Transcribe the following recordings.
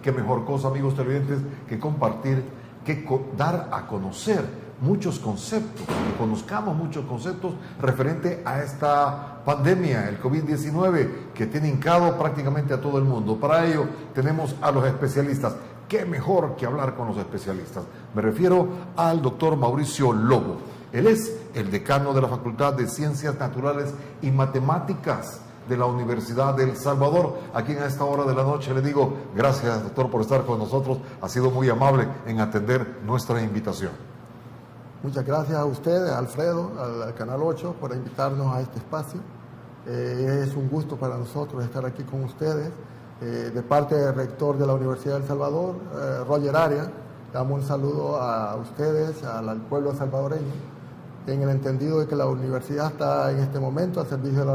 qué mejor cosa, amigos televidentes, que compartir, dar a conocer muchos conceptos, que conozcamos muchos conceptos referente a esta pandemia, el COVID-19, que tiene hincado prácticamente a todo el mundo. Para ello tenemos a los especialistas. ¿Qué mejor que hablar con los especialistas? Me refiero al doctor Mauricio Lobo. Él es el decano de la Facultad de Ciencias Naturales y Matemáticas de la Universidad de El Salvador. Aquí en esta hora de la noche le digo gracias, doctor, por estar con nosotros. Ha sido muy amable en atender nuestra invitación. Muchas gracias a usted, Alfredo, al Canal 8, por invitarnos a este espacio. Es un gusto para nosotros estar aquí con ustedes. De parte del rector de la Universidad de El Salvador, Roger Arias, damos un saludo a ustedes, al pueblo salvadoreño, en el entendido de que la universidad está en este momento al servicio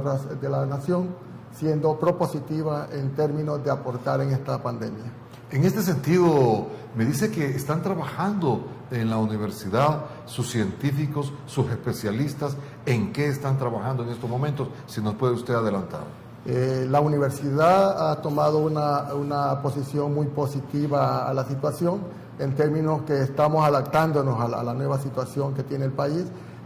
de la nación, siendo propositiva en términos de aportar en esta pandemia. En este sentido, me dice que están trabajando en la universidad sus científicos, sus especialistas. ¿En qué están trabajando en estos momentos? Si nos puede usted adelantar. La universidad ha tomado una posición muy positiva a la situación, en términos que estamos adaptándonos a la nueva situación que tiene el país,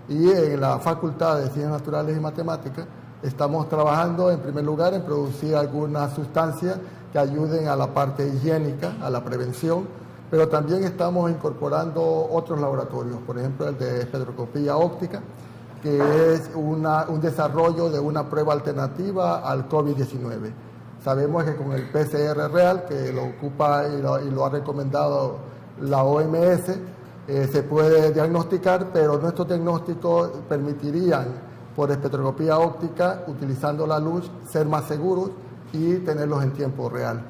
y en la Facultad de Ciencias Naturales y Matemáticas estamos trabajando en primer lugar en producir algunas sustancias que ayuden a la parte higiénica, a la prevención, pero también estamos incorporando otros laboratorios, por ejemplo el de espectroscopía óptica, que es un desarrollo de una prueba alternativa al COVID-19. Sabemos que con el PCR real, que lo ocupa y lo ha recomendado la OMS, se puede diagnosticar, pero nuestros diagnósticos permitirían, por espectroscopía óptica, utilizando la luz, ser más seguros y tenerlos en tiempo real.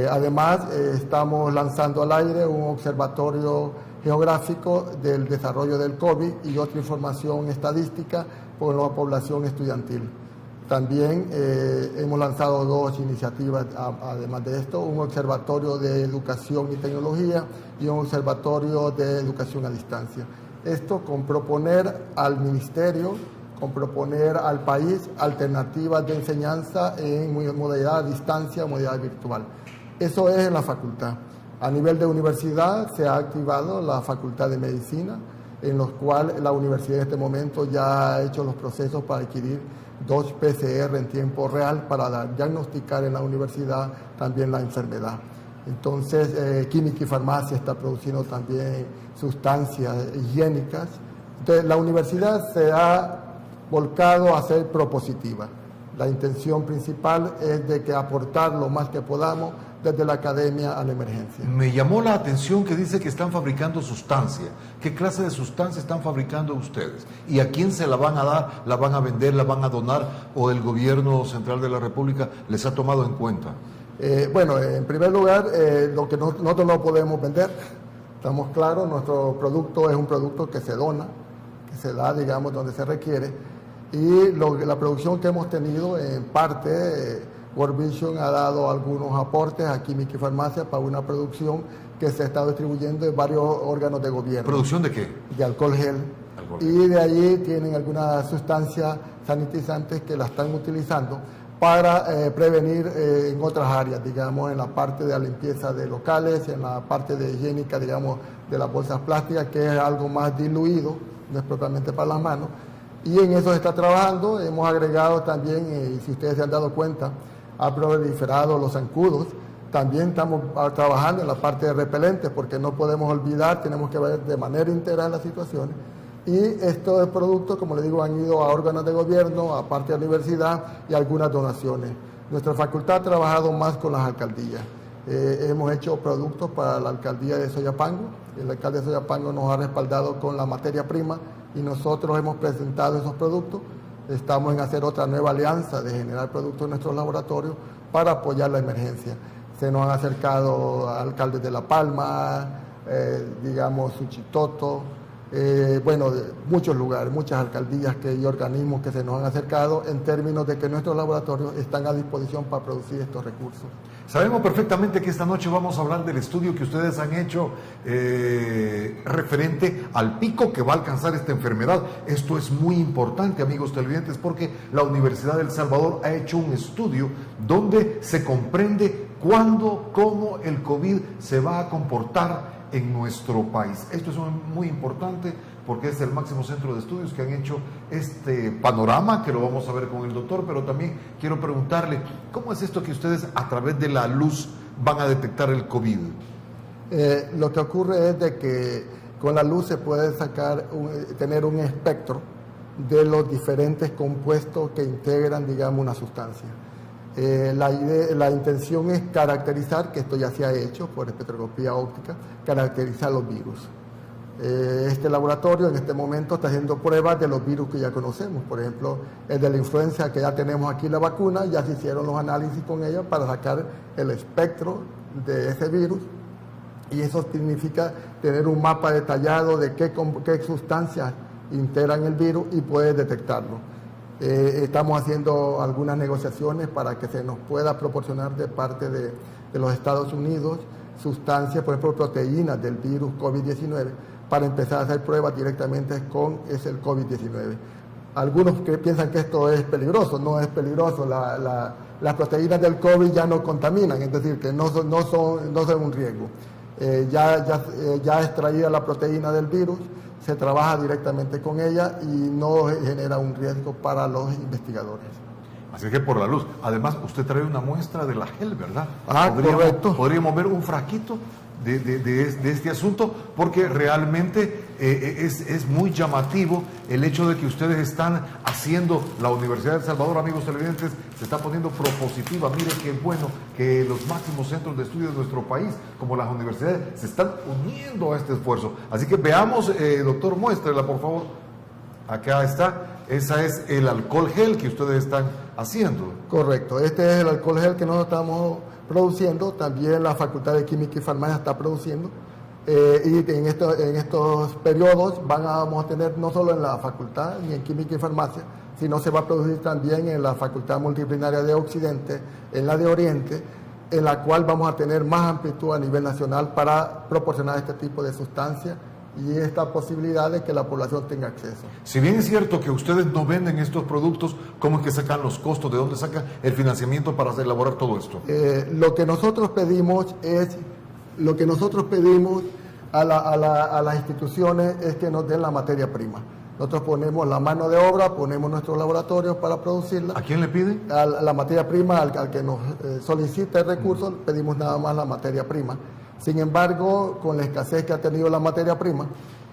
Además, estamos lanzando al aire un observatorio geográfico del desarrollo del COVID y otra información estadística por la población estudiantil. También hemos lanzado dos iniciativas, además de esto, un observatorio de educación y tecnología y un observatorio de educación a distancia. Esto con proponer al ministerio, con proponer al país alternativas de enseñanza en modalidad a distancia, modalidad virtual. Eso es en la facultad. A nivel de universidad se ha activado la Facultad de Medicina, en los cuales la universidad en este momento ya ha hecho los procesos para adquirir 2 PCR en tiempo real para diagnosticar en la universidad también la enfermedad. Entonces, Química y Farmacia está produciendo también sustancias higiénicas. Entonces, la universidad se ha volcado a ser propositiva. La intención principal es de que aportar lo más que podamos desde la academia a la emergencia. Me llamó la atención que dice que están fabricando sustancia. ¿Qué clase de sustancia están fabricando ustedes? ¿Y a quién se la van a dar? ¿La van a vender? ¿La van a donar? ¿O el gobierno central de la República les ha tomado en cuenta? Bueno, en primer lugar, lo que nosotros no podemos vender, estamos claros, nuestro producto es un producto que se dona, que se da, digamos, donde se requiere, y la producción que hemos tenido, en parte, World Vision ha dado algunos aportes a Química y Farmacia para una producción que se está distribuyendo en varios órganos de gobierno. ¿Producción de qué? De alcohol gel. Y de allí tienen algunas sustancias sanitizantes que la están utilizando para prevenir en otras áreas, digamos, en la parte de la limpieza de locales, en la parte de higiénica, digamos, de las bolsas plásticas, que es algo más diluido, no es propiamente para las manos. Y en eso se está trabajando. Hemos agregado también, y si ustedes se han dado cuenta, ha proliferado los zancudos. También estamos trabajando en la parte de repelentes, porque no podemos olvidar, tenemos que ver de manera integral las situaciones. Y estos productos, como le digo, han ido a órganos de gobierno, a parte de la universidad y algunas donaciones. Nuestra facultad ha trabajado más con las alcaldías. Hemos hecho productos para la alcaldía de Soyapango. El alcalde de Soyapango nos ha respaldado con la materia prima y nosotros hemos presentado esos productos. Estamos en hacer otra nueva alianza de generar productos en nuestros laboratorios para apoyar la emergencia. Se nos han acercado alcaldes de La Palma, digamos Suchitoto, bueno, de muchos lugares, muchas alcaldías y organismos que se nos han acercado en términos de que nuestros laboratorios están a disposición para producir estos recursos. Sabemos perfectamente que esta noche vamos a hablar del estudio que ustedes han hecho referente al pico que va a alcanzar esta enfermedad. Esto es muy importante, amigos televidentes, porque la Universidad de El Salvador ha hecho un estudio donde se comprende ¿Cuándo, cómo el COVID se va a comportar en nuestro país? Esto es muy importante porque es el máximo centro de estudios que han hecho este panorama, que lo vamos a ver con el doctor, pero también quiero preguntarle, ¿cómo es esto que ustedes a través de la luz van a detectar el COVID? Lo que ocurre es de que con la luz se puede tener un espectro de los diferentes compuestos que integran, digamos, una sustancia. La intención es caracterizar, que esto ya se ha hecho por espectroscopía óptica, caracterizar los virus. Este laboratorio en este momento está haciendo pruebas de los virus que ya conocemos. Por ejemplo, el de la influenza, que ya tenemos aquí la vacuna, ya se hicieron los análisis con ella para sacar el espectro de ese virus, y eso significa tener un mapa detallado de qué sustancias integran el virus y poder detectarlo. Estamos haciendo algunas negociaciones para que se nos pueda proporcionar de parte de los Estados Unidos sustancias, por ejemplo, proteínas del virus COVID-19, para empezar a hacer pruebas directamente con el COVID-19. Algunos que piensan que esto es peligroso. No es peligroso. Las proteínas del COVID ya no contaminan, es decir, que no son un riesgo. Ya extraída la proteína del virus, se trabaja directamente con ella y no genera un riesgo para los investigadores. Así que por la luz. Además, usted trae una muestra de la gel, ¿verdad? Correcto. Podríamos ver un frasquito de este asunto, porque realmente es muy llamativo el hecho de que ustedes están haciendo, la Universidad de El Salvador, amigos televidentes, se está poniendo propositiva. Mire qué bueno que los máximos centros de estudio de nuestro país, como las universidades, se están uniendo a este esfuerzo. Así que veamos, doctor, muéstrela, por favor. Acá está. Esa es el alcohol gel que ustedes están haciendo. Correcto. Este es el alcohol gel que nosotros estamos produciendo. También la Facultad de Química y Farmacia está produciendo. Y en estos periodos vamos a tener no solo en la facultad ni en Química y Farmacia, sino se va a producir también en la Facultad Multidisciplinaria de Occidente, en la de Oriente, en la cual vamos a tener más amplitud a nivel nacional para proporcionar este tipo de sustancias y esta posibilidad de que la población tenga acceso. Si bien es cierto que ustedes no venden estos productos, ¿cómo es que sacan los costos? ¿De dónde sacan el financiamiento para elaborar todo esto? Lo que nosotros pedimos a las instituciones es que nos den la materia prima. Nosotros ponemos la mano de obra, ponemos nuestros laboratorios para producirla. ¿A quién le piden? A la materia prima, al que nos solicite recursos, pedimos nada más la materia prima. Sin embargo, con la escasez que ha tenido la materia prima,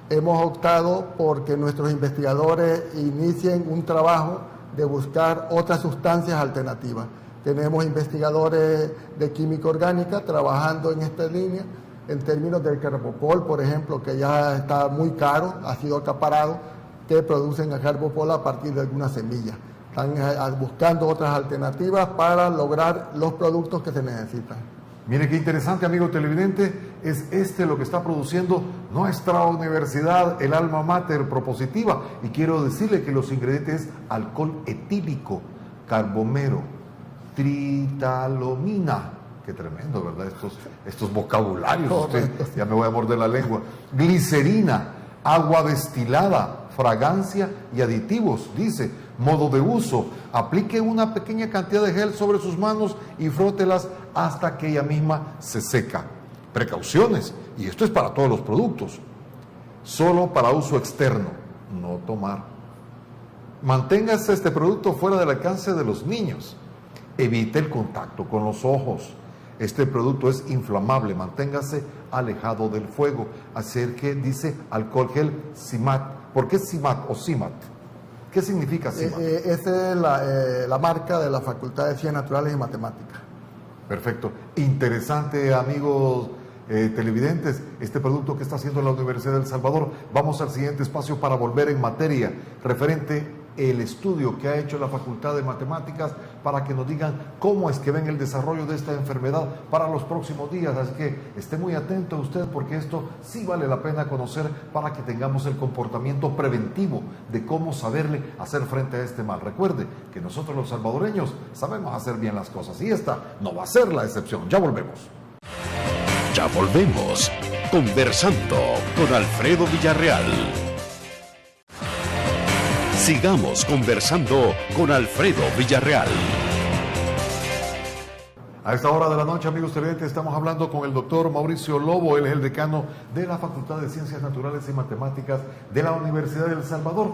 hemos optado porque nuestros investigadores inicien un trabajo de buscar otras sustancias alternativas. Tenemos investigadores de química orgánica trabajando en esta línea, en términos del carbopol, por ejemplo, que ya está muy caro, ha sido acaparado, que producen el carbopol a partir de algunas semillas. Están buscando otras alternativas para lograr los productos que se necesitan. Mire qué interesante, amigo televidente, es lo que está produciendo nuestra universidad, el alma mater propositiva. Y quiero decirle que los ingredientes: alcohol etílico, carbomero, tritalomina. Qué tremendo, ¿verdad? Estos vocabularios, usted, ya me voy a morder la lengua. Glicerina, agua destilada, fragancia y aditivos. Dice: modo de uso: aplique una pequeña cantidad de gel sobre sus manos y frótelas hasta que ella misma se seca. Precauciones, y esto es para todos los productos: solo para uso externo, no tomar. Manténgase este producto fuera del alcance de los niños. Evite el contacto con los ojos. Este producto es inflamable, manténgase alejado del fuego. Así que dice alcohol gel CIMAT. ¿Por qué CIMAT o CIMAT? ¿Qué significa CIMAT? Esa es la marca de la Facultad de Ciencias Naturales y Matemáticas. Perfecto. Interesante, amigos televidentes, este producto que está haciendo la Universidad de El Salvador. Vamos al siguiente espacio para volver en materia referente el estudio que ha hecho la Facultad de Matemáticas, para que nos digan cómo es que ven el desarrollo de esta enfermedad para los próximos días. Así que esté muy atento usted, porque esto sí vale la pena conocer para que tengamos el comportamiento preventivo de cómo saberle hacer frente a este mal. Recuerde que nosotros los salvadoreños sabemos hacer bien las cosas y esta no va a ser la excepción. Ya volvemos. Ya volvemos, conversando con Alfredo Villarreal. Sigamos conversando con Alfredo Villarreal. A esta hora de la noche, amigos televidentes, estamos hablando con el doctor Mauricio Lobo. Él es el decano de la Facultad de Ciencias Naturales y Matemáticas de la Universidad de El Salvador.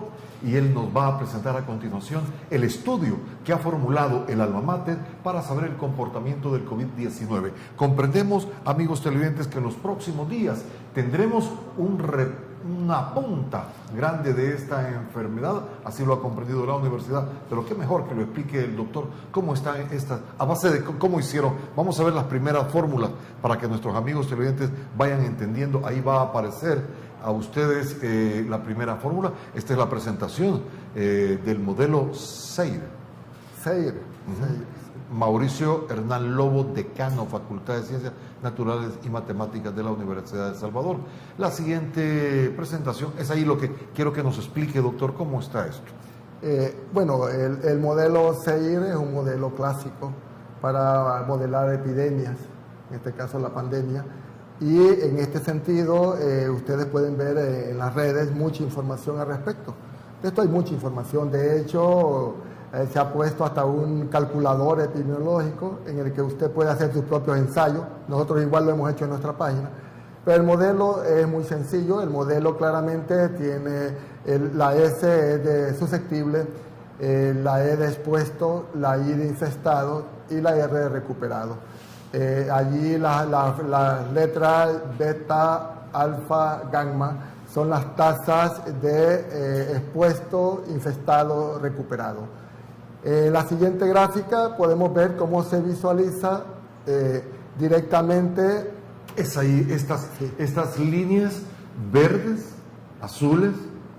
Y él nos va a presentar a continuación el estudio que ha formulado el Alma Mater para saber el comportamiento del COVID-19. Comprendemos, amigos televidentes, que en los próximos días tendremos una punta grande de esta enfermedad, así lo ha comprendido la universidad, pero qué mejor que lo explique el doctor cómo está esta, a base de cómo hicieron. Vamos a ver las primeras fórmulas para que nuestros amigos televidentes vayan entendiendo. Ahí va a aparecer a ustedes la primera fórmula. Esta es la presentación del modelo SEIR. Mauricio Hernán Lobo, decano, Facultad de Ciencias Naturales y Matemáticas de la Universidad de El Salvador. La siguiente presentación es ahí lo que quiero que nos explique, doctor, cómo está esto. Bueno, el modelo SEIR es un modelo clásico para modelar epidemias, en este caso la pandemia, y en este sentido ustedes pueden ver en las redes mucha información al respecto. De esto hay mucha información, de hecho se ha puesto hasta un calculador epidemiológico en el que usted puede hacer sus propios ensayos. Nosotros igual lo hemos hecho en nuestra página, pero el modelo es muy sencillo. El modelo claramente tiene la S es de susceptible, la E de expuesto, la I de infestado y la R de recuperado. Allí las letras beta, alfa, gamma son las tasas de expuesto, infestado, recuperado. En la siguiente gráfica podemos ver cómo se visualiza directamente. Es ahí estas líneas verdes, azules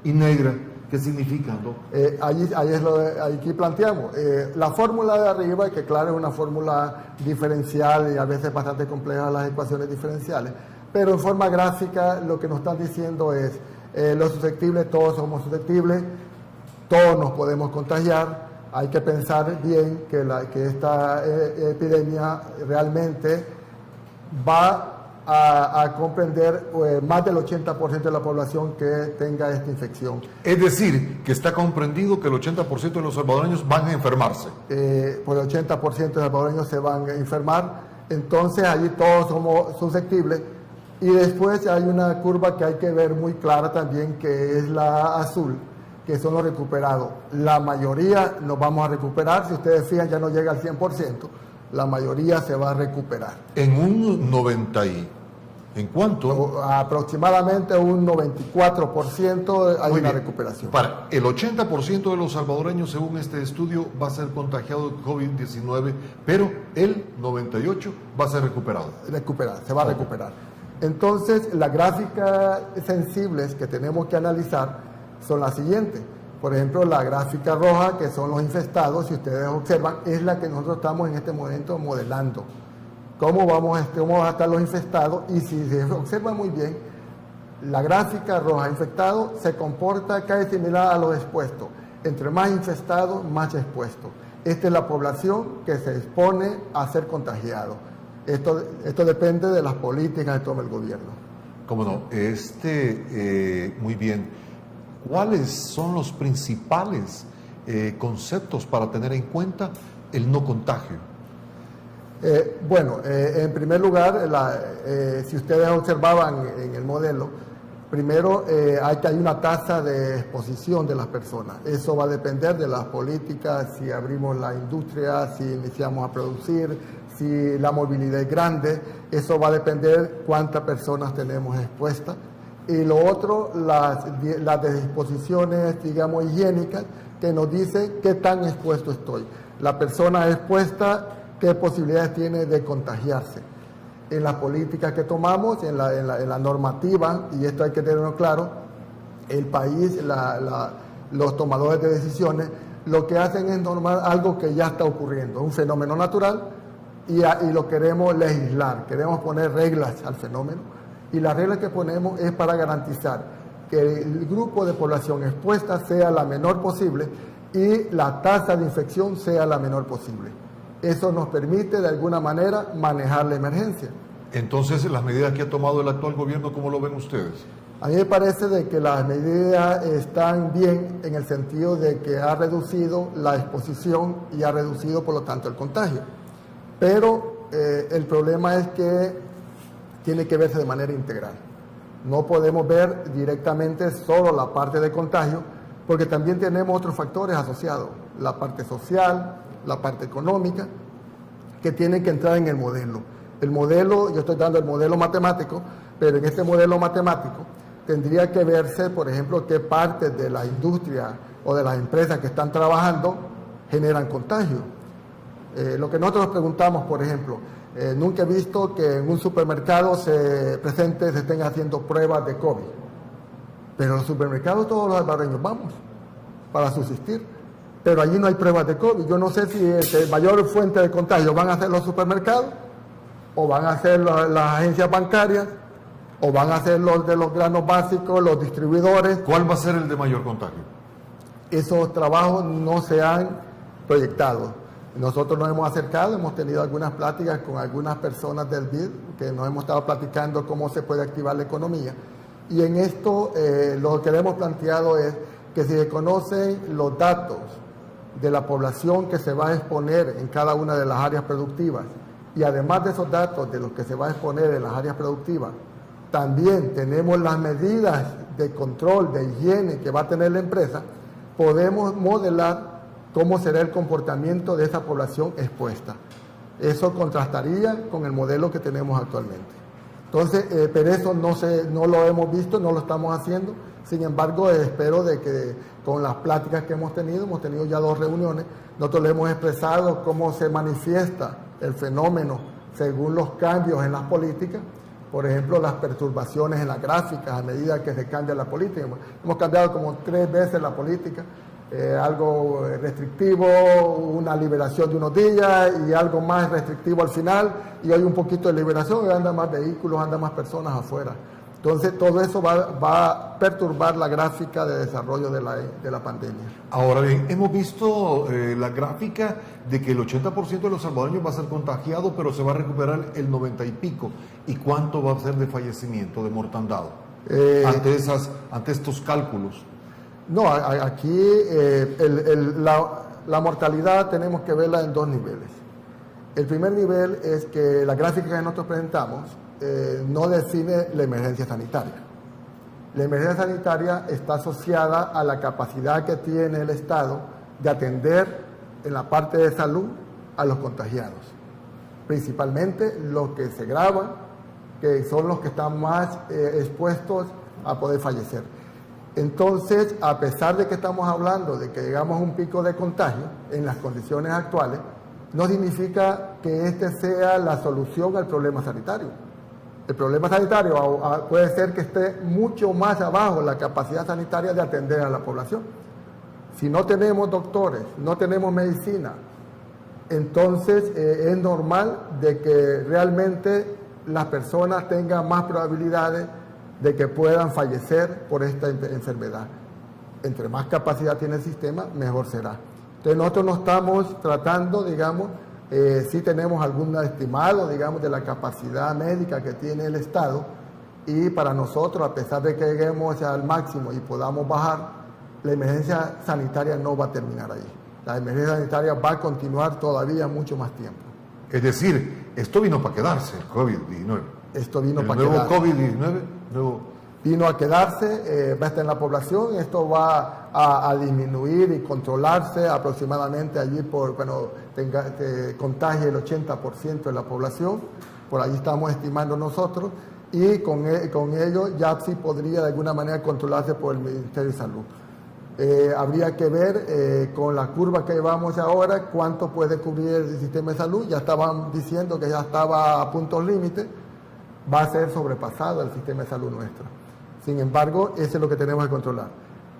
y negras. ¿Qué significan, ¿no? Aquí planteamos la fórmula de arriba, que claro es una fórmula diferencial y a veces bastante compleja las ecuaciones diferenciales, pero en forma gráfica lo que nos están diciendo es los susceptibles, todos somos susceptibles, todos nos podemos contagiar. Hay que pensar bien que esta epidemia realmente va a comprender más del 80% de la población que tenga esta infección. Es decir, que está comprendido que el 80% de los salvadoreños van a enfermarse. Por el 80% de los salvadoreños se van a enfermar, entonces allí todos somos susceptibles. Y después hay una curva que hay que ver muy clara también, que es la azul, que son los recuperados. La mayoría nos vamos a recuperar, si ustedes fijan ya no llega al 100%, la mayoría se va a recuperar. En un 90 ¿en cuánto? Aproximadamente un 94% hay una recuperación. Para el 80% de los salvadoreños, según este estudio, va a ser contagiado de COVID-19, pero el 98% va a ser recuperado. Se va a recuperar. Entonces, las gráficas sensibles que tenemos que analizar son las siguientes. Por ejemplo, la gráfica roja, que son los infestados, si ustedes observan, es la que nosotros estamos en este momento modelando. ¿Cómo van a estar los infestados? Y si se observa muy bien, la gráfica roja infectado se comporta casi similar a los expuestos. Entre más infestados, más expuestos. Esta es la población que se expone a ser contagiado. Esto depende de las políticas que tome el gobierno. ¿Cómo no? Muy bien. ¿Cuáles son los principales conceptos para tener en cuenta el no contagio? En primer lugar, si ustedes observaban en el modelo, primero hay una tasa de exposición de las personas. Eso va a depender de las políticas, si abrimos la industria, si iniciamos a producir, si la movilidad es grande. Eso va a depender cuántas personas tenemos expuestas. Y lo otro, las disposiciones, digamos, higiénicas, que nos dicen qué tan expuesto estoy. La persona expuesta, qué posibilidades tiene de contagiarse. En las políticas que tomamos, en la normativa, y esto hay que tenerlo claro, el país, los tomadores de decisiones, lo que hacen es normar algo que ya está ocurriendo, un fenómeno natural, y lo queremos legislar, queremos poner reglas al fenómeno. Y las reglas que ponemos es para garantizar que el grupo de población expuesta sea la menor posible y la tasa de infección sea la menor posible. Eso nos permite de alguna manera manejar la emergencia. Entonces, las medidas que ha tomado el actual gobierno, ¿cómo lo ven ustedes? A mí me parece de que las medidas están bien en el sentido de que ha reducido la exposición y ha reducido por lo tanto el contagio. Pero el problema es que tiene que verse de manera integral. No podemos ver directamente solo la parte de contagio, porque también tenemos otros factores asociados, la parte social, la parte económica, que tienen que entrar en el modelo. El modelo, yo estoy dando el modelo matemático, pero en este modelo matemático tendría que verse, por ejemplo, qué partes de la industria o de las empresas que están trabajando generan contagio. Lo que nosotros preguntamos, por ejemplo, nunca he visto que en un supermercado se estén haciendo pruebas de COVID. Pero en los supermercados todos los salvadoreños vamos para subsistir. Pero allí no hay pruebas de COVID. Yo no sé si el mayor fuente de contagio van a ser los supermercados, o van a ser las agencias bancarias, o van a ser los de los granos básicos, los distribuidores. ¿Cuál va a ser el de mayor contagio? Esos trabajos no se han proyectado. Nosotros nos hemos acercado, hemos tenido algunas pláticas con algunas personas del BID, que nos hemos estado platicando cómo se puede activar la economía. Y en esto lo que le hemos planteado es que si se conocen los datos de la población que se va a exponer en cada una de las áreas productivas, y además de esos datos de los que se va a exponer en las áreas productivas, también tenemos las medidas de control, de higiene que va a tener la empresa, podemos modelar cómo será el comportamiento de esa población expuesta. Eso contrastaría con el modelo que tenemos actualmente. Entonces, pero eso no lo hemos visto, no lo estamos haciendo. Sin embargo, espero de que con las pláticas que hemos tenido ya 2 reuniones, nosotros le hemos expresado cómo se manifiesta el fenómeno según los cambios en las políticas. Por ejemplo, las perturbaciones en las gráficas a medida que se cambia la política. Hemos cambiado como 3 veces la política. Algo restrictivo, una liberación de unos días y algo más restrictivo al final, y hay un poquito de liberación y andan más vehículos, andan más personas afuera. Entonces todo eso va a perturbar la gráfica de desarrollo de la pandemia. Ahora bien, hemos visto la gráfica de que el 80% de los salvadoreños va a ser contagiado, pero se va a recuperar el 90 y pico. ¿Y cuánto va a ser de fallecimiento, de mortandad? Ante estos cálculos. No, aquí la mortalidad tenemos que verla en 2 niveles. El primer nivel es que la gráfica que nosotros presentamos no define la emergencia sanitaria. La emergencia sanitaria está asociada a la capacidad que tiene el Estado de atender en la parte de salud a los contagiados, principalmente los que se graban, que son los que están más expuestos a poder fallecer. Entonces, a pesar de que estamos hablando de que llegamos a un pico de contagio en las condiciones actuales, no significa que este sea la solución al problema sanitario. El problema sanitario puede ser que esté mucho más abajo la capacidad sanitaria de atender a la población. Si no tenemos doctores, no tenemos medicina, entonces es normal de que realmente las personas tengan más probabilidades de que puedan fallecer por esta enfermedad. Entre más capacidad tiene el sistema, mejor será. Entonces nosotros no estamos tratando, digamos, sí tenemos algún estimado, digamos, de la capacidad médica que tiene el Estado, y para nosotros, a pesar de que lleguemos al máximo y podamos bajar, la emergencia sanitaria no va a terminar ahí. La emergencia sanitaria va a continuar todavía mucho más tiempo. Es decir, esto vino para quedarse, el COVID-19. Esto vino para quedarse. quedarse. El nuevo COVID-19 vino a quedarse, va a estar en la población. Esto va a disminuir y controlarse aproximadamente allí cuando contagie el 80% de la población. Por ahí estamos estimando nosotros, y con ello ya sí podría de alguna manera controlarse por el Ministerio de Salud. Habría que ver con la curva que llevamos ahora cuánto puede cubrir el sistema de salud. Ya estaban diciendo que ya estaba a puntos límites. Va a ser sobrepasado el sistema de salud nuestro. Sin embargo, eso es lo que tenemos que controlar.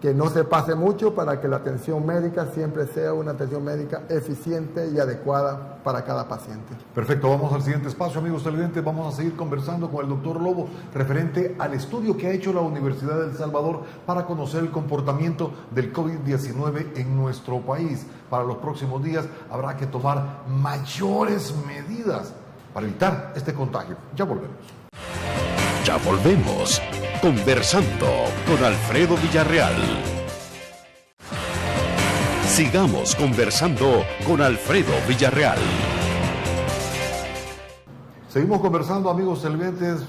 Que no se pase mucho para que la atención médica siempre sea una atención médica eficiente y adecuada para cada paciente. Perfecto, vamos al siguiente espacio, amigos televidentes. Vamos a seguir conversando con el doctor Lobo referente al estudio que ha hecho la Universidad de El Salvador para conocer el comportamiento del COVID-19 en nuestro país. Para los próximos días habrá que tomar mayores medidas para evitar este contagio. Ya volvemos. Ya volvemos, conversando con Alfredo Villarreal. Sigamos conversando con Alfredo Villarreal. Seguimos conversando, amigos televidentes,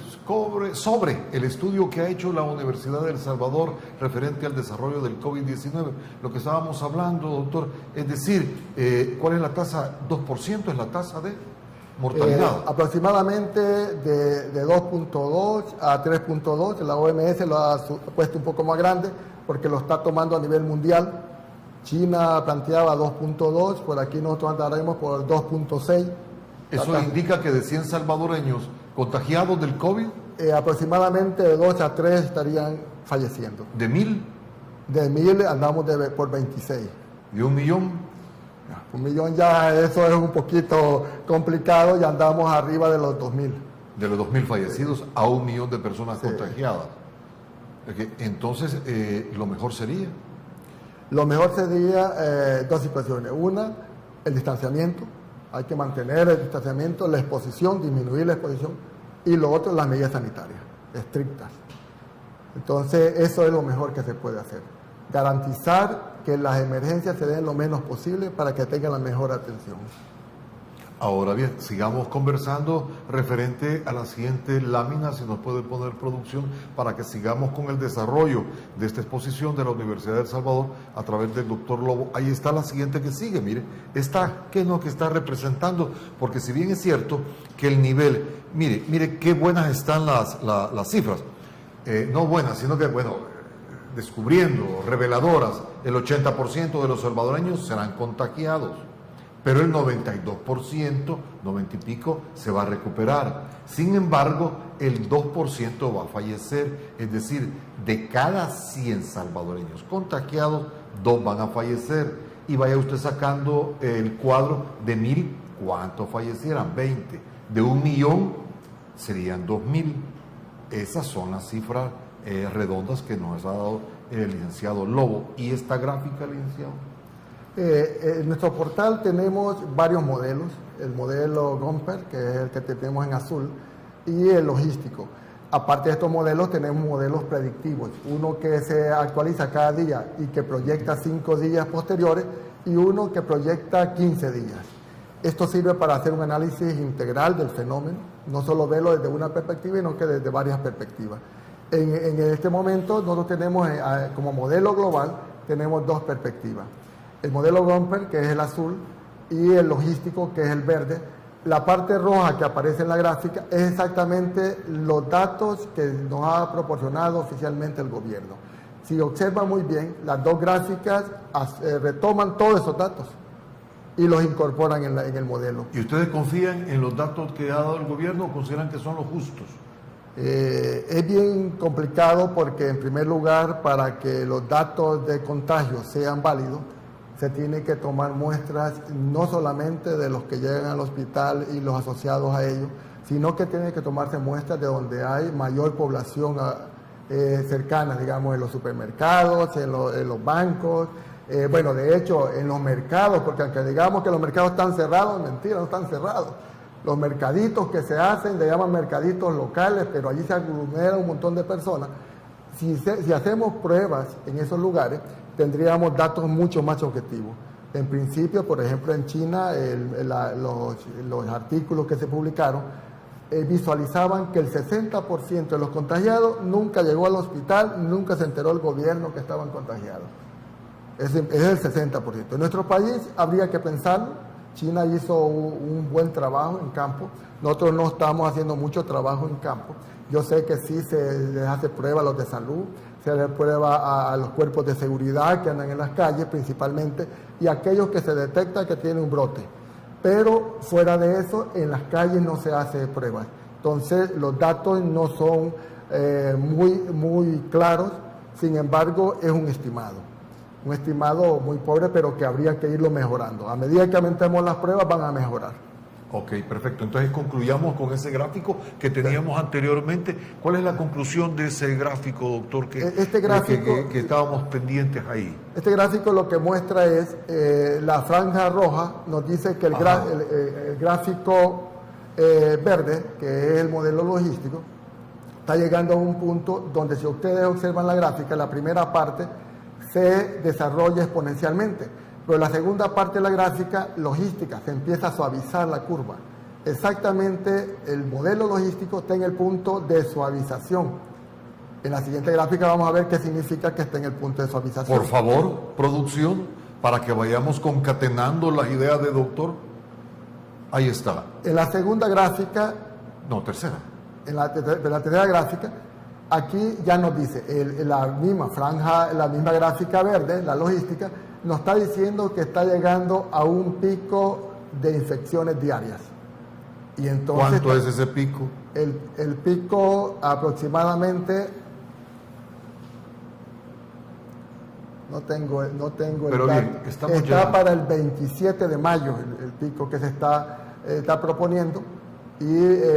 sobre el estudio que ha hecho la Universidad de El Salvador referente al desarrollo del COVID-19. Lo que estábamos hablando, doctor, es decir, ¿cuál es la tasa? ¿2% es la tasa de mortalidad? Aproximadamente de 2.2 a 3.2. La OMS lo ha puesto un poco más grande porque lo está tomando a nivel mundial. China planteaba 2.2, por aquí nosotros andaremos por 2.6. ¿Eso indica que de 100 salvadoreños contagiados del COVID? Aproximadamente de 2 a 3 estarían falleciendo. ¿De 1000? De 1000 andamos por 26. ¿De 1 millón? 1 millón ya, eso es un poquito complicado, ya andamos arriba de los 2000. De los 2000 fallecidos a 1 millón de personas contagiadas. Entonces, lo mejor sería... Lo mejor sería dos situaciones. Una, el distanciamiento. Hay que mantener el distanciamiento, la exposición, disminuir la exposición. Y lo otro, las medidas sanitarias, estrictas. Entonces, eso es lo mejor que se puede hacer. Garantizar que las emergencias se den lo menos posible para que tengan la mejor atención. Ahora bien, sigamos conversando referente a la siguiente lámina, si nos puede poner producción, para que sigamos con el desarrollo de esta exposición de la Universidad de El Salvador a través del doctor Lobo. Ahí está la siguiente que sigue, mire, ¿qué es lo que está representando? Porque si bien es cierto que el nivel, mire qué buenas están las cifras, no buenas, sino que, bueno, descubriendo, reveladoras, el 80% de los salvadoreños serán contagiados. Pero el 92%, 90 y pico, se va a recuperar. Sin embargo, el 2% va a fallecer, es decir, de cada 100 salvadoreños contagiados, 2 van a fallecer. Y vaya usted sacando el cuadro de 1000, ¿cuántos fallecieran? 20. De 1 millón serían 2000. Esas son las cifras redondas que nos ha dado el licenciado Lobo. ¿Y esta gráfica, licenciado? En nuestro portal tenemos varios modelos, el modelo Gomper, que es el que tenemos en azul, y el logístico. Aparte de estos modelos, tenemos modelos predictivos, uno que se actualiza cada día y que proyecta 5 días posteriores, y uno que proyecta 15 días. Esto sirve para hacer un análisis integral del fenómeno, no solo verlo desde una perspectiva, sino que desde varias perspectivas. En este momento, nosotros tenemos como modelo global, tenemos 2 perspectivas. El modelo Gomper, que es el azul, y el logístico, que es el verde. La parte roja que aparece en la gráfica es exactamente los datos que nos ha proporcionado oficialmente el gobierno. Si observan muy bien, las 2 gráficas retoman todos esos datos y los incorporan en el modelo. ¿Y ustedes confían en los datos que ha dado el gobierno o consideran que son los justos? Es bien complicado porque, en primer lugar, para que los datos de contagio sean válidos, se tiene que tomar muestras no solamente de los que llegan al hospital y los asociados a ellos, sino que tiene que tomarse muestras de donde hay mayor población cercana, digamos, en los supermercados, en los bancos, bueno, de hecho, en los mercados, porque aunque digamos que los mercados están cerrados, mentira, no están cerrados. Los mercaditos que se hacen, le llaman mercaditos locales, pero allí se aglomera un montón de personas. Si hacemos pruebas en esos lugares, tendríamos datos mucho más objetivos. En principio, por ejemplo, en China, los artículos que se publicaron visualizaban que el 60% de los contagiados nunca llegó al hospital, nunca se enteró el gobierno que estaban contagiados. Es el 60%. En nuestro país habría que pensarlo. China hizo un buen trabajo en campo. Nosotros no estamos haciendo mucho trabajo en campo. Yo sé que sí se les hace prueba a los de salud, se les prueba a los cuerpos de seguridad que andan en las calles principalmente, y aquellos que se detecta que tienen un brote. Pero fuera de eso, en las calles no se hace pruebas. Entonces, los datos no son muy claros. Sin embargo, es un estimado muy pobre, pero que habría que irlo mejorando. A medida que aumentemos las pruebas, van a mejorar. Ok, perfecto. Entonces concluyamos con ese gráfico que teníamos anteriormente. ¿Cuál es la conclusión de ese gráfico, doctor, que estábamos pendientes ahí? Este gráfico lo que muestra es la franja roja, nos dice que el gráfico verde, que es el modelo logístico, está llegando a un punto donde, si ustedes observan la gráfica, la primera parte se desarrolla exponencialmente, pero la segunda parte de la gráfica logística se empieza a suavizar la curva. exactamente el modelo logístico está en el punto de suavización. En la siguiente gráfica vamos a ver qué significa que esté en el punto de suavización. Por favor, producción, para que vayamos concatenando las ideas de doctor. Ahí está. En la segunda gráfica, No, tercera. en la tercera gráfica, aquí ya nos dice, la misma franja, la misma gráfica verde, la logística, nos está diciendo que está llegando a un pico de infecciones diarias. Y entonces, ¿Cuánto es ese pico? el pico aproximadamente, no tengo el Pero dato. bien, estamos está llegando. para el 27 de mayo el pico que se está proponiendo. Y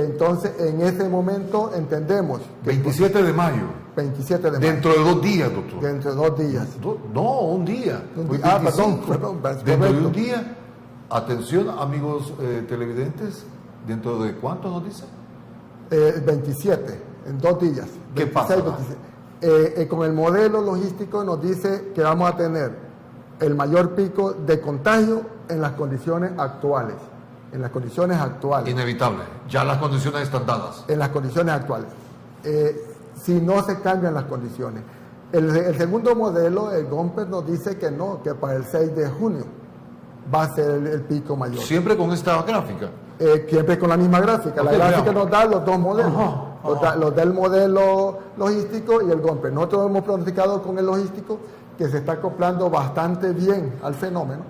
entonces en ese momento entendemos que 27 de mayo. 27 de mayo. Dentro de 2 días, doctor. Dentro de 2 días. No, un día. Un Hoy día. 25. Perdón, Dentro de correcto. un día. Atención, amigos televidentes. ¿Dentro de cuánto nos dice? 27, en 2 días. ¿Qué 26, pasa? 27. Con el modelo logístico nos dice que vamos a tener el mayor pico de contagio en las condiciones actuales. En las condiciones actuales. Inevitable. Ya las condiciones están dadas. En las condiciones actuales. Si no se cambian las condiciones. El segundo modelo, el GOMPER, nos dice que no, que para el 6 de junio va a ser el pico mayor. Siempre con esta gráfica. Siempre con la misma gráfica. La Ok, gráfica veamos. nos da los dos modelos. Ajá. Los del modelo logístico y el GOMPER. Nosotros hemos pronosticado con el logístico que se está acoplando bastante bien al fenómeno.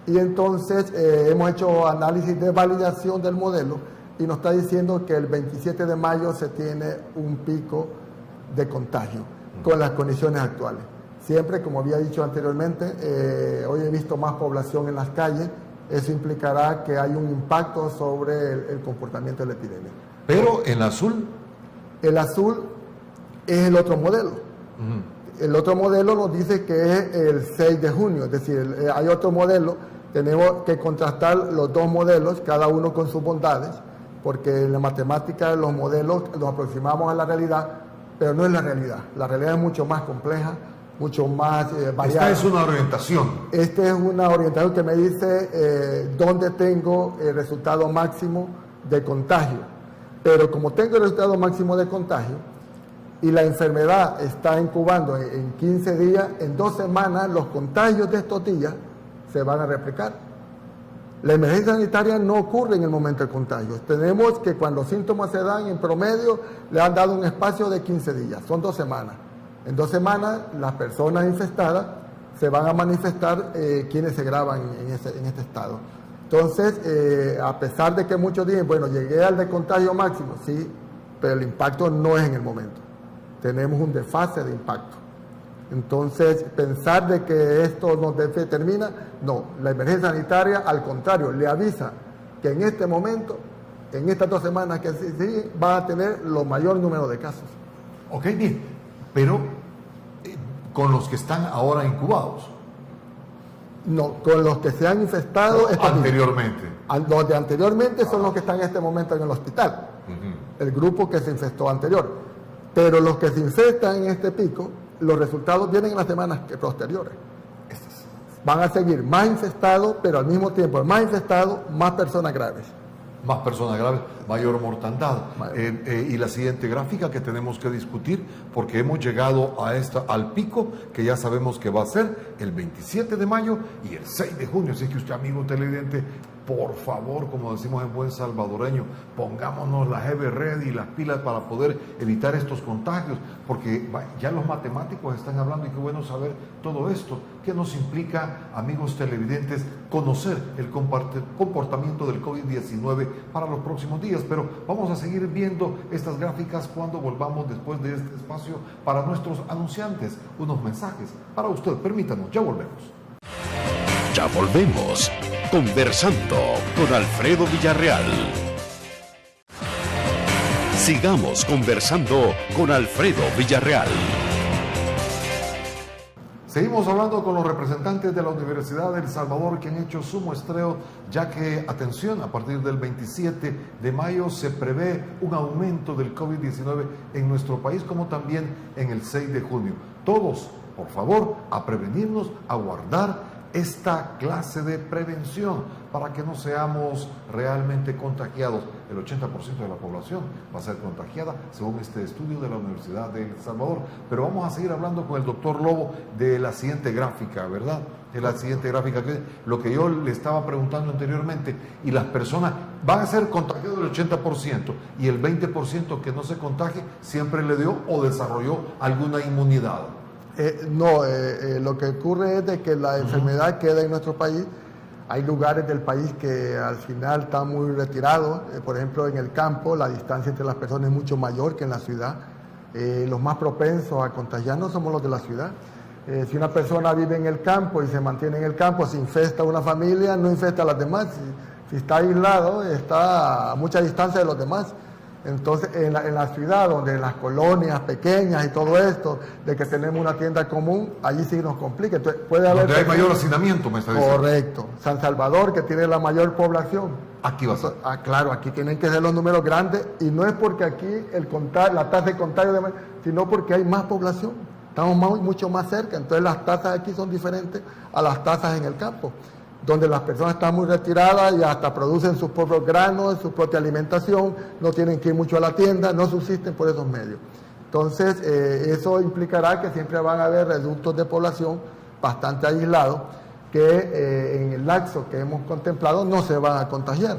Y entonces hemos hecho análisis de validación del modelo y nos está diciendo que el 27 de mayo se tiene un pico de contagio con las condiciones actuales. Siempre, como había dicho anteriormente, hoy he visto más población en las calles. Eso implicará que hay un impacto sobre el comportamiento de la epidemia. Pero en azul. El azul es el otro modelo. El otro modelo nos dice que es el 6 de junio, es decir, hay otro modelo. Tenemos que contrastar los dos modelos, cada uno con sus bondades, porque en la matemática los modelos los aproximamos a la realidad, pero no es la realidad. La realidad es mucho más compleja, mucho más variada. Esta es una orientación. Esta es una orientación que me dice dónde tengo el resultado máximo de contagio. Pero como tengo el resultado máximo de contagio y la enfermedad está incubando en 15 días, en 2 semanas los contagios de estos días se van a replicar. La emergencia sanitaria no ocurre en el momento del contagio. Tenemos que cuando los síntomas se dan, en promedio, le han dado un espacio de 15 días, son 2 semanas. En 2 semanas, las personas infectadas se van a manifestar quienes se graban en este estado. Entonces, a pesar de que muchos dicen, bueno, llegué al de contagio máximo, sí, pero el impacto no es en el momento. Tenemos un desfase de impacto. Entonces, pensar de que esto nos determina, no. La emergencia sanitaria, al contrario, le avisa que en este momento, en estas 2 semanas que siguen, va a tener lo mayor número de casos. Ok, bien. Pero con los que están ahora incubados. No, con los que se han infectado Anteriormente. Los de anteriormente son los que están en este momento en el hospital. El grupo que se infectó anterior. Pero los que se infectan en este pico, los resultados vienen en las semanas posteriores. Van a seguir más infestados, pero al mismo tiempo, más infestados, más personas graves. Más personas graves, mayor mortandad. Y la siguiente gráfica que tenemos que discutir, porque hemos llegado al pico que ya sabemos que va a ser el 27 de mayo y el 6 de junio. Así que usted, amigo televidente, por favor, como decimos en buen salvadoreño, pongámonos la heavy ready y las pilas para poder evitar estos contagios, porque ya los matemáticos están hablando y qué bueno saber todo esto. ¿Qué nos implica, amigos televidentes, conocer el comportamiento del COVID-19 para los próximos días? Pero vamos a seguir viendo estas gráficas cuando volvamos después de este espacio para nuestros anunciantes. Unos mensajes para usted. Permítanos, ya volvemos. Ya volvemos, conversando con Alfredo Villarreal. Sigamos conversando con Alfredo Villarreal. Seguimos hablando con los representantes de la Universidad de El Salvador que han hecho su muestreo, ya que, atención, a partir del 27 de mayo se prevé un aumento del COVID-19 en nuestro país, como también en el 6 de junio. Todos, por favor, a prevenirnos, a guardar esta clase de prevención, para que no seamos realmente contagiados. El 80% de la población va a ser contagiada, según este estudio de la Universidad de El Salvador. Pero vamos a seguir hablando con el doctor Lobo de la siguiente gráfica, ¿verdad? De la siguiente gráfica, que es lo que yo le estaba preguntando anteriormente. Y las personas van a ser contagiadas el 80%, y el 20% que no se contagie siempre le dio o desarrolló alguna inmunidad. Lo que ocurre es de que la enfermedad queda en nuestro país. Hay lugares del país que al final están muy retirados. Por ejemplo, en el campo la distancia entre las personas es mucho mayor que en la ciudad. Los más propensos a contagiarnos somos los de la ciudad. Si una persona vive en el campo y se mantiene en el campo, se infecta a una familia, no infecta a las demás. Si está aislado, está a mucha distancia de los demás. Entonces, en la ciudad, donde en las colonias pequeñas y todo esto, de que tenemos una tienda común, allí sí nos complica. Entonces, puede haber... Donde hay mayor hacinamiento, me está diciendo. Correcto. San Salvador, que tiene la mayor población. Aquí va a ser. Claro, aquí tienen que ser los números grandes, y no es porque aquí la tasa de contagio, sino porque hay más población. Estamos mucho más cerca, entonces las tasas aquí son diferentes a las tasas en el campo, donde las personas están muy retiradas y hasta producen sus propios granos, su propia alimentación, no tienen que ir mucho a la tienda, no subsisten por esos medios. Entonces, eso implicará que siempre van a haber reductos de población bastante aislados que en el lapso que hemos contemplado no se van a contagiar.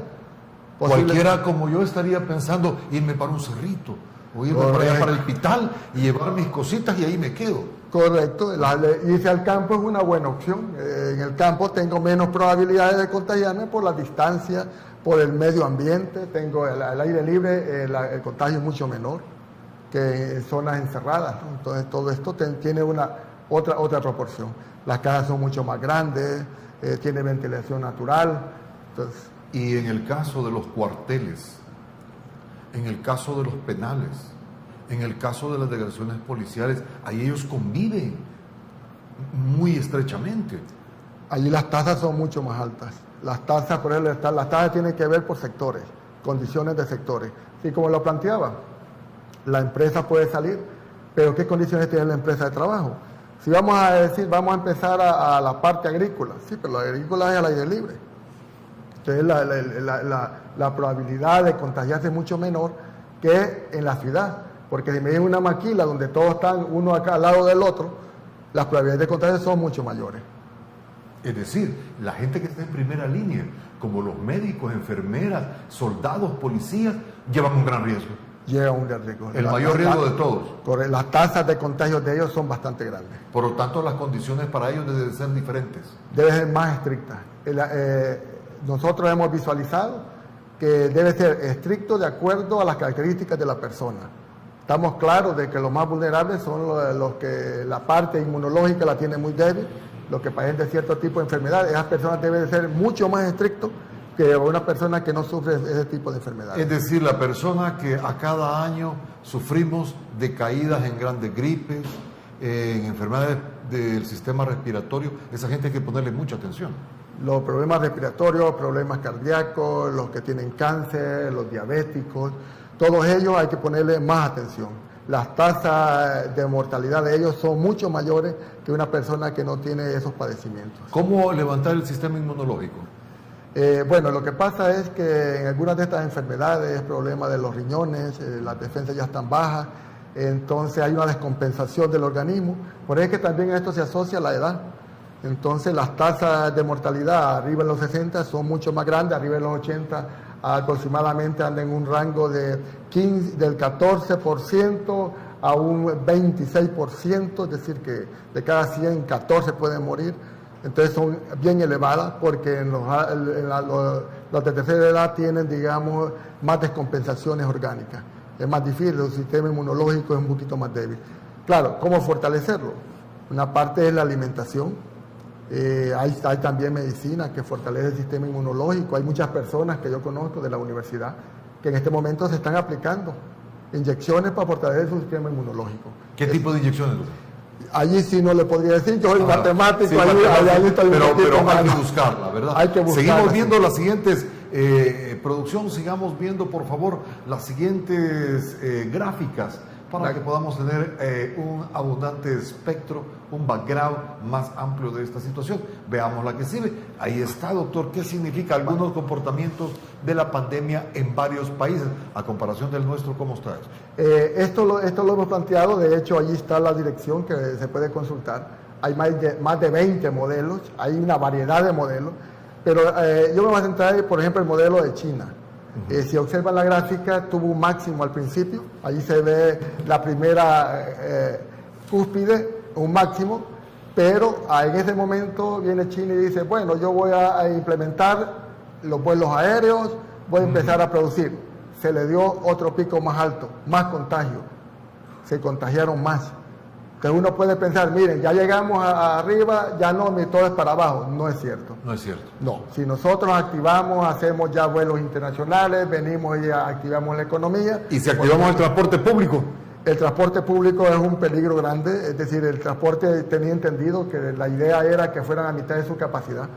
Cualquiera como yo estaría pensando irme para un cerrito, o irme para allá para el Pital y llevar mis cositas y ahí me quedo. Correcto, irse al campo es una buena opción. En el campo tengo menos probabilidades de contagiarme por la distancia, por el medio ambiente, tengo el aire libre, el contagio es mucho menor que en zonas encerradas, ¿no? Entonces todo esto tiene otra proporción. Las casas son mucho más grandes, tiene ventilación natural. Entonces, y en el caso de los cuarteles, en el caso de los penales, en el caso de las delegaciones policiales, ahí ellos conviven muy estrechamente. Allí las tasas son mucho más altas. Las tasas, por ejemplo, las tasas tienen que ver por sectores, condiciones de sectores. Y como lo planteaba, la empresa puede salir, pero ¿qué condiciones tiene la empresa de trabajo? Si vamos a decir, vamos a empezar a la parte agrícola, sí, pero la agrícola es al aire libre. Entonces la probabilidad de contagiarse es mucho menor que en la ciudad. Porque si me viene una maquila donde todos están uno acá al lado del otro, las probabilidades de contagio son mucho mayores. Es decir, la gente que está en primera línea, como los médicos, enfermeras, soldados, policías, llevan un gran riesgo. Llevan un gran riesgo. El mayor riesgo de todos. Correcto. Las tasas de contagio de ellos son bastante grandes. Por lo tanto, las condiciones para ellos deben ser diferentes. Deben ser más estrictas. Nosotros hemos visualizado que debe ser estricto de acuerdo a las características de la persona. Estamos claros de que los más vulnerables son los que la parte inmunológica la tiene muy débil, los que padecen de cierto tipo de enfermedades. Esas personas deben ser mucho más estrictos que una persona que no sufre ese tipo de enfermedades. Es decir, la persona que a cada año sufrimos de caídas en grandes gripes, en enfermedades del sistema respiratorio, esa gente hay que ponerle mucha atención. Los problemas respiratorios, problemas cardíacos, los que tienen cáncer, los diabéticos, todos ellos hay que ponerle más atención. Las tasas de mortalidad de ellos son mucho mayores que una persona que no tiene esos padecimientos. ¿Cómo levantar el sistema inmunológico? Bueno, lo que pasa es que en algunas de estas enfermedades, problemas de los riñones, las defensas ya están bajas, entonces hay una descompensación del organismo. Por eso es que también a esto se asocia la edad. Entonces las tasas de mortalidad arriba de los 60 son mucho más grandes, arriba de los 80 aproximadamente andan en un rango del 14% a un 26%, es decir que de cada 100, 14 pueden morir. Entonces son bien elevadas porque los de tercera edad tienen, digamos, más descompensaciones orgánicas. Es más difícil, el sistema inmunológico es un poquito más débil. Claro, ¿cómo fortalecerlo? Una parte es la alimentación. Hay también medicina que fortalece el sistema inmunológico. Hay muchas personas que yo conozco de la universidad que en este momento se están aplicando inyecciones para fortalecer su sistema inmunológico. ¿Qué tipo de inyecciones? Allí sí no le podría decir, yo soy matemático, sí, ahí estoy pero hay más. que buscarla, ¿verdad? Hay que buscarla. Seguimos viendo las siguientes, producción, sigamos viendo por favor las siguientes gráficas para que podamos tener un abundante espectro, un background más amplio de esta situación. Veamos la que sigue. Ahí está, doctor. ¿Qué significa algunos comportamientos de la pandemia en varios países? A comparación del nuestro, ¿cómo está eso? Esto lo hemos planteado. De hecho, allí está la dirección que se puede consultar. Hay más de 20 modelos, hay una variedad de modelos, pero yo me voy a centrar, por ejemplo, el modelo de China. Si observan la gráfica, tuvo un máximo al principio, allí se ve la primera cúspide, un máximo, pero en ese momento viene China y dice, bueno, yo voy a implementar los vuelos aéreos, voy a empezar a producir. Se le dio otro pico más alto, más contagio, se contagiaron más. Entonces uno puede pensar, miren, ya llegamos arriba, ya no, todo es para abajo. No es cierto. No es cierto. No, si nosotros activamos, hacemos ya vuelos internacionales, venimos y activamos la economía. ¿Y si activamos el transporte público? El transporte público es un peligro grande, es decir, el transporte tenía entendido que la idea era que fueran a mitad de su capacidad,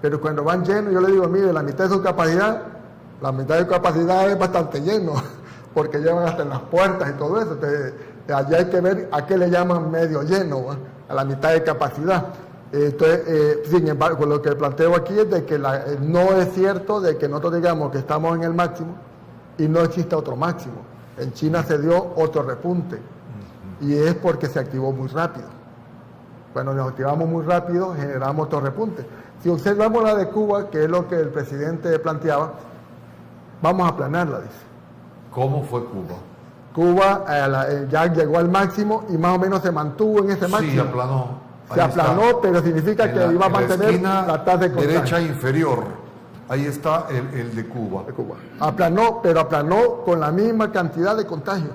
pero cuando van llenos, yo le digo, mire, la mitad de su capacidad es bastante lleno, porque llevan hasta en las puertas y todo eso. Entonces, allá hay que ver a qué le llaman medio lleno, ¿va? A la mitad de capacidad. Entonces, sin embargo, lo que planteo aquí es de que no es cierto de que nosotros digamos que estamos en el máximo y no existe otro máximo. En China se dio otro repunte y es porque se activó muy rápido. Cuando nos activamos muy rápido, generamos otro repunte. Si observamos la de Cuba, que es lo que el presidente planteaba, vamos a aplanarla, dice. ¿Cómo fue Cuba? Cuba ya llegó al máximo y más o menos se mantuvo en ese máximo. Sí, aplanó. Se aplanó, pero significa que iba a mantener la tasa de contagio. Derecha inferior. Ahí está el de Cuba. Aplanó, pero aplanó con la misma cantidad de contagios.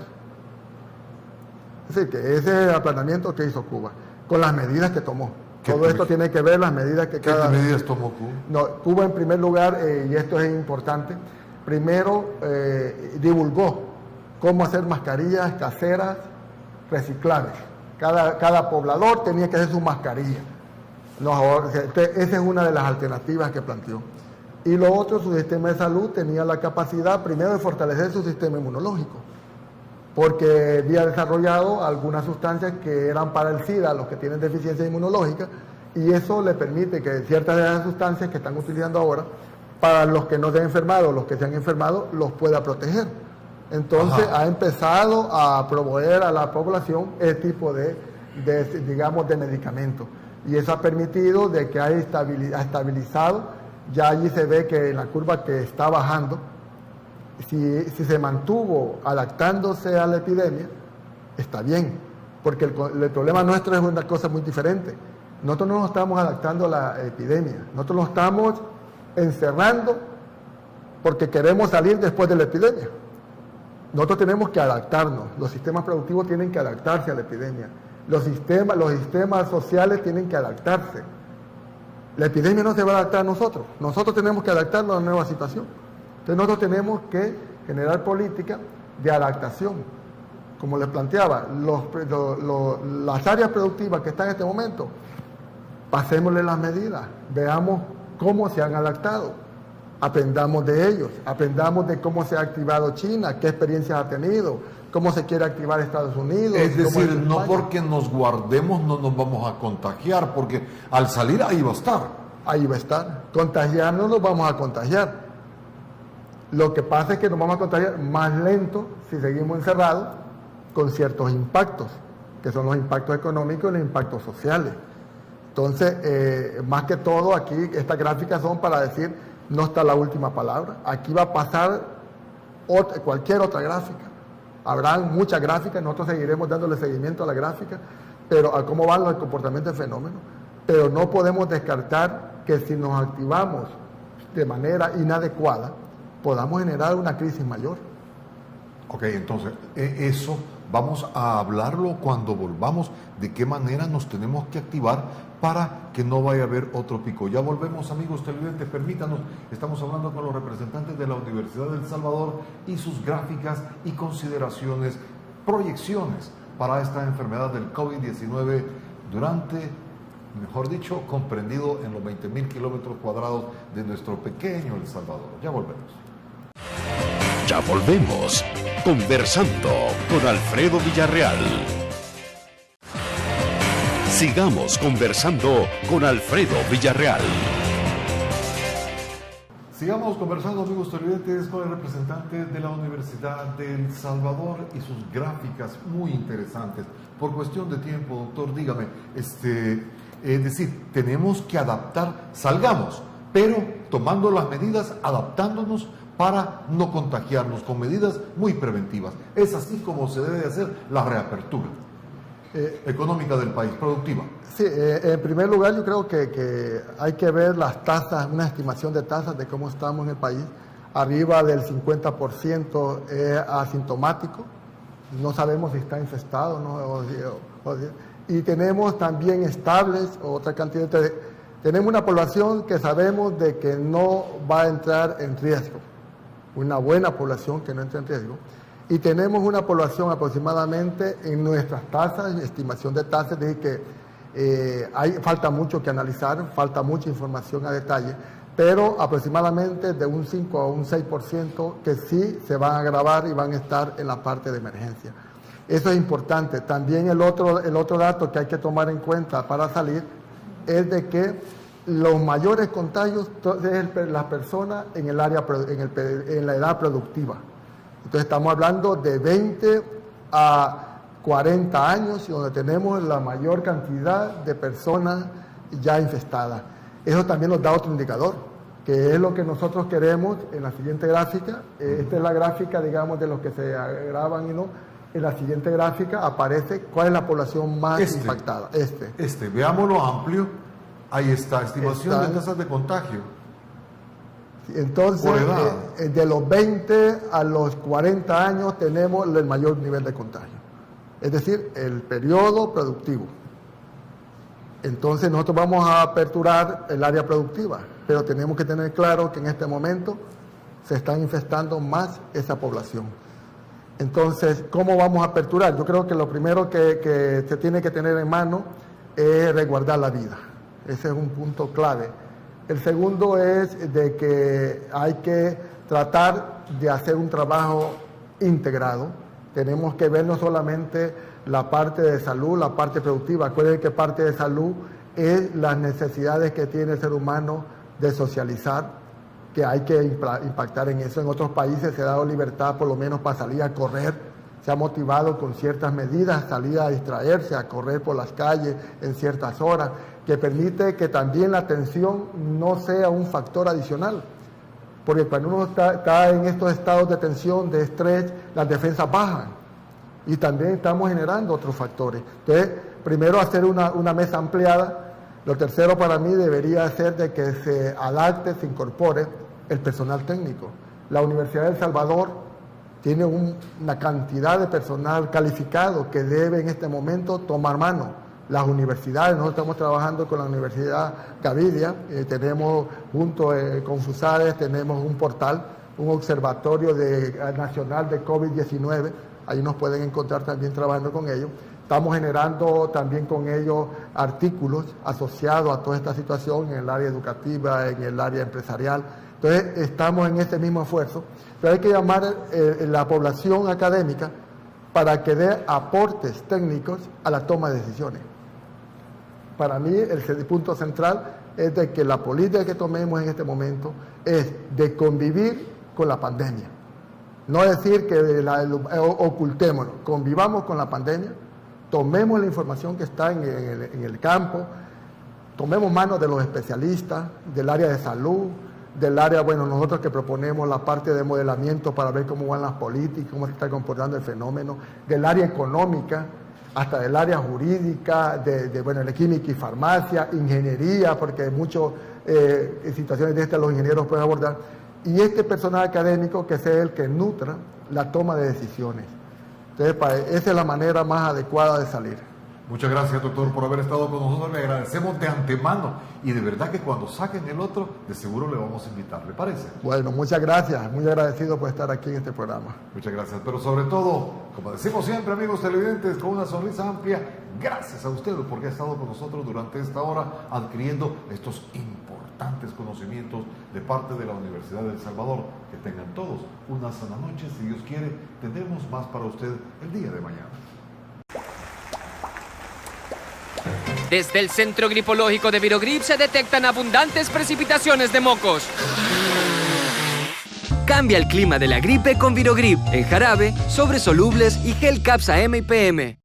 Es decir, que ese es el aplanamiento que hizo Cuba, con las medidas que tomó. Todo esto tiene que ver las medidas que ¿Qué medidas tomó Cuba? No, Cuba en primer lugar, y esto es importante, primero divulgó cómo hacer mascarillas caseras reciclables. Cada poblador tenía que hacer su mascarilla. Esa es una de las alternativas que planteó. Y lo otro, su sistema de salud tenía la capacidad primero de fortalecer su sistema inmunológico, porque había desarrollado algunas sustancias que eran para el SIDA, los que tienen deficiencia inmunológica, y eso le permite que ciertas de las sustancias que están utilizando ahora, para los que no se han enfermado o los que se han enfermado, los pueda proteger. Entonces ha empezado a proveer a la población ese tipo de medicamentos. Y eso ha permitido de que ha estabilizado. Ya allí se ve que la curva que está bajando, si se mantuvo adaptándose a la epidemia, está bien. Porque el problema nuestro es una cosa muy diferente. Nosotros no nos estamos adaptando a la epidemia. Nosotros nos estamos encerrando porque queremos salir después de la epidemia. Nosotros tenemos que adaptarnos, los sistemas productivos tienen que adaptarse a la epidemia, los sistemas sociales tienen que adaptarse. La epidemia no se va a adaptar a nosotros tenemos que adaptarnos a la nueva situación. Entonces nosotros tenemos que generar políticas de adaptación. Como les planteaba, las áreas productivas que están en este momento, pasémosle las medidas, veamos cómo se han adaptado. Aprendamos de ellos, aprendamos de cómo se ha activado China, qué experiencias ha tenido, cómo se quiere activar Estados Unidos. Es decir, no porque nos guardemos no nos vamos a contagiar, porque al salir ahí va a estar. Ahí va a estar. Contagiarnos nos vamos a contagiar. Lo que pasa es que nos vamos a contagiar más lento si seguimos encerrados con ciertos impactos, que son los impactos económicos y los impactos sociales. Entonces, más que todo aquí, estas gráficas son para decir, no está la última palabra. Aquí va a pasar cualquier otra gráfica. Habrán muchas gráficas, nosotros seguiremos dándole seguimiento a la gráfica, pero a cómo van los comportamientos del fenómeno. Pero no podemos descartar que si nos activamos de manera inadecuada, podamos generar una crisis mayor. Ok, entonces, eso vamos a hablarlo cuando volvamos, de qué manera nos tenemos que activar para que no vaya a haber otro pico. Ya volvemos, amigos televidentes, permítanos, estamos hablando con los representantes de la Universidad de El Salvador y sus gráficas y consideraciones, proyecciones para esta enfermedad del COVID-19 durante, mejor dicho, comprendido en los 20.000 kilómetros cuadrados de nuestro pequeño El Salvador. Ya volvemos. Ya volvemos. Conversando con Alfredo Villarreal. Sigamos conversando con Alfredo Villarreal. Sigamos conversando, amigos televidentes, con el representante de la Universidad de El Salvador y sus gráficas muy interesantes. Por cuestión de tiempo, doctor, dígame, es decir, tenemos que adaptar, salgamos, pero tomando las medidas, adaptándonos para no contagiarnos, con medidas muy preventivas. Es así como se debe hacer la reapertura económica del país, productiva. Sí, en primer lugar yo creo que hay que ver las tasas, una estimación de tasas de cómo estamos en el país. Arriba del 50% es asintomático, no sabemos si está infestado, ¿no? Y tenemos también estables otra cantidad tenemos una población que sabemos de que no va a entrar en riesgo, una buena población que no entra en riesgo. Y tenemos una población aproximadamente en nuestras tasas, estimación de tasas, de que falta mucho que analizar, falta mucha información a detalle, pero aproximadamente de un 5 a un 6% que sí se van a agravar y van a estar en la parte de emergencia. Eso es importante. También el otro dato que hay que tomar en cuenta para salir es de que los mayores contagios es las personas en el área, en la edad productiva. Entonces estamos hablando de 20 a 40 años y donde tenemos la mayor cantidad de personas ya infestadas. Eso también nos da otro indicador, que es lo que nosotros queremos en la siguiente gráfica. Esta es la gráfica, digamos, de los que se agravan y no. En la siguiente gráfica aparece cuál es la población más impactada. Veámoslo amplio. Ahí está, estimación de tasas de contagio. Entonces, de los 20 a los 40 años tenemos el mayor nivel de contagio, es decir, el periodo productivo. Entonces nosotros vamos a aperturar el área productiva, pero tenemos que tener claro que en este momento se están infestando más esa población. Entonces, ¿cómo vamos a aperturar? Yo creo que lo primero que se tiene que tener en mano es resguardar la vida. Ese es un punto clave. El segundo es de que hay que tratar de hacer un trabajo integrado. Tenemos que ver no solamente la parte de salud, la parte productiva. Acuérdense que parte de salud es las necesidades que tiene el ser humano de socializar, que hay que impactar en eso. En otros países se ha dado libertad por lo menos para salir a correr. Se ha motivado con ciertas medidas, salir a distraerse, a correr por las calles en ciertas horas, que permite que también la tensión no sea un factor adicional. Porque cuando uno está en estos estados de tensión, de estrés, las defensas bajan. Y también estamos generando otros factores. Entonces, primero hacer una mesa ampliada. Lo tercero para mí debería ser de que se adapte, se incorpore el personal técnico. La Universidad de El Salvador tiene una cantidad de personal calificado que debe en este momento tomar mano. Las universidades, nosotros estamos trabajando con la Universidad Gavidia, tenemos junto con FUSARES, tenemos un portal, un observatorio nacional de COVID-19, ahí nos pueden encontrar también trabajando con ellos. Estamos generando también con ellos artículos asociados a toda esta situación en el área educativa, en el área empresarial. Entonces estamos en este mismo esfuerzo, pero hay que llamar a la población académica para que dé aportes técnicos a la toma de decisiones. Para mí el punto central es de que la política que tomemos en este momento es de convivir con la pandemia. No decir que ocultémonos, convivamos con la pandemia, tomemos la información que está en el campo, tomemos mano de los especialistas, del área de salud, del área, nosotros que proponemos la parte de modelamiento para ver cómo van las políticas, cómo se está comportando el fenómeno, del área económica, hasta del área jurídica, de química y farmacia, ingeniería, porque muchas situaciones de estas los ingenieros pueden abordar, y este personal académico que sea el que nutra la toma de decisiones. Entonces, esa es la manera más adecuada de salir. Muchas gracias, doctor, por haber estado con nosotros. Le agradecemos de antemano y de verdad que cuando saquen el otro, de seguro le vamos a invitar. ¿Le parece? Bueno, muchas gracias. Muy agradecido por estar aquí en este programa. Muchas gracias. Pero sobre todo, como decimos siempre, amigos televidentes, con una sonrisa amplia, gracias a ustedes porque ha estado con nosotros durante esta hora adquiriendo estos importantes importantes conocimientos de parte de la Universidad de El Salvador. Que tengan todos una sana noche. Si Dios quiere, tendremos más para usted el día de mañana. Desde el Centro Gripológico de Virogrip se detectan abundantes precipitaciones de mocos. Cambia el clima de la gripe con Virogrip, en jarabe, sobres solubles y gel Capsa M y PM.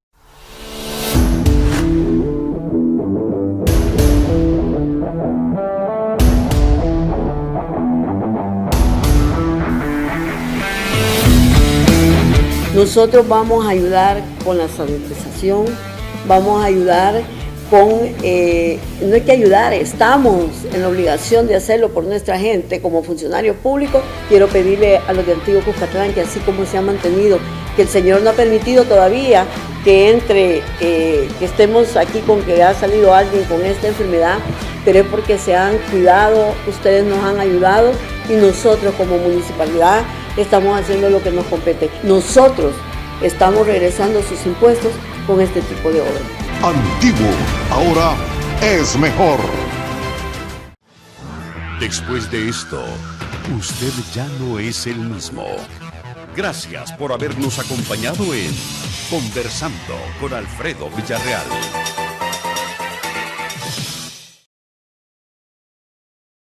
Nosotros vamos a ayudar con la sanitización, vamos a ayudar con, no hay que ayudar, estamos en la obligación de hacerlo por nuestra gente como funcionarios públicos. Quiero pedirle a los de Antiguo Cuscatlán que así como se ha mantenido, que el Señor no ha permitido todavía que entre, que estemos aquí con que ha salido alguien con esta enfermedad, pero es porque se han cuidado, ustedes nos han ayudado y nosotros como municipalidad estamos haciendo lo que nos compete. Nosotros estamos regresando sus impuestos con este tipo de obras. Antiguo, ahora es mejor. Después de esto, usted ya no es el mismo. Gracias por habernos acompañado en Conversando con Alfredo Villarreal.